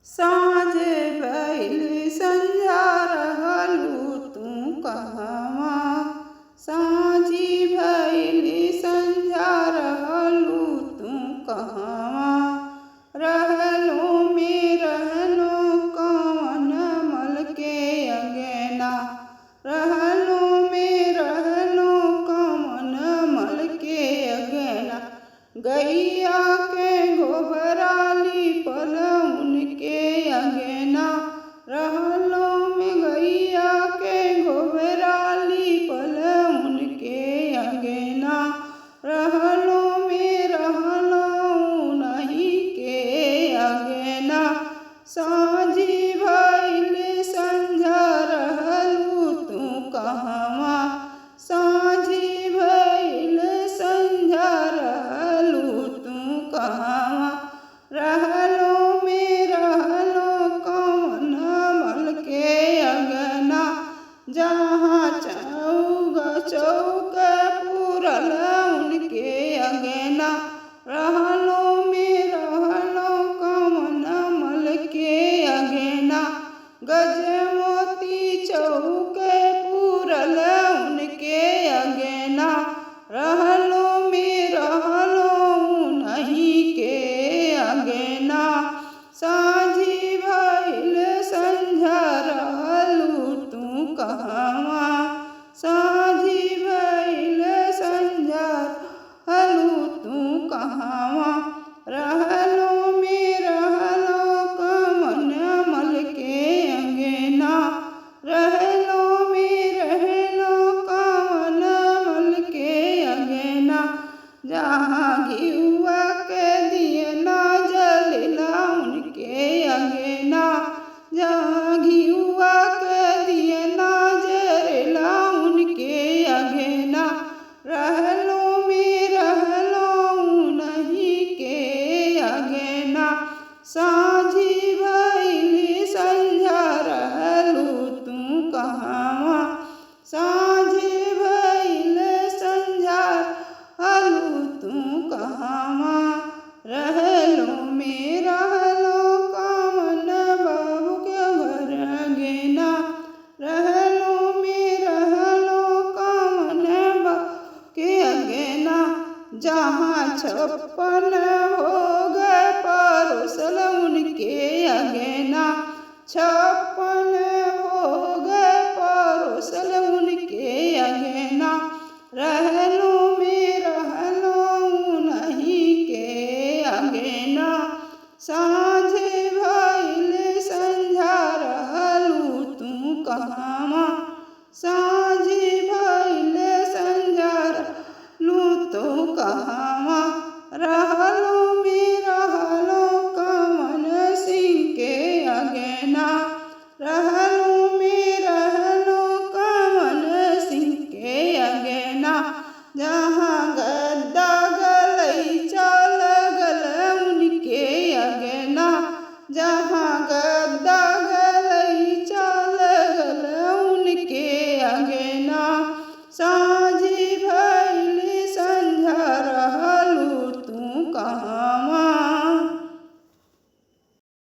साँझे भइल संझा रहलू तू कहवा। साँझी भइल संझा रहलू तू कहवा। रहलो में रहलो कवन मल के अंगना। रहलो में रहलो कवन मल के अंगना। गैया के गोबराली पल उनके अंगना। रहलो में गैया के गोबराली पल उनके अंगना। रहलो में रहलो उन्हीं के अंगना। साँझी भइल संझा रहलू तू कहवा। साँझी भइल संझा रहलू तू कहवा। रहलो में रहलो कवन मल के अंगना। जहाँ चौक पूरल उनके अंगना। रहलो में रहलो कवन मल के अंगना। गजमोती चौक पूरल उनके अंगना। रहलो में रहलो उन्हीं के अंगना। साँझी भइल संझा रहलू तू कहवा। साँझी भइल संझा रहलू तू कहवा। रहलो में रहलो कवन मल के अंगना। रहलो में रहलो कवन मल के अंगना। जहाँ घिउवा के दियना जलेला उनके अंगना। जहाँ घिउवा के दियना जलेला उनके अंगना। रहलो में रहलो उन्हीं के अंगना। साँझी भइल संझा रहलू तू कहवा। साँझी भइल संझा रहलू तू कहवा। रहलो में रहलो कवन बाबू के घर अंगना। रहलो में रहलो कवन बाबू के अंगना। जहाँ 56 भोग परोसल उनके अंगना। 56 भोग परोसल उनके अंगना। रहलो में रहलो उन्हीं के अंगना। साँझे भइल संझा रहलू तू कहवा। साँझी भइल संझा रहलू तू कहवा।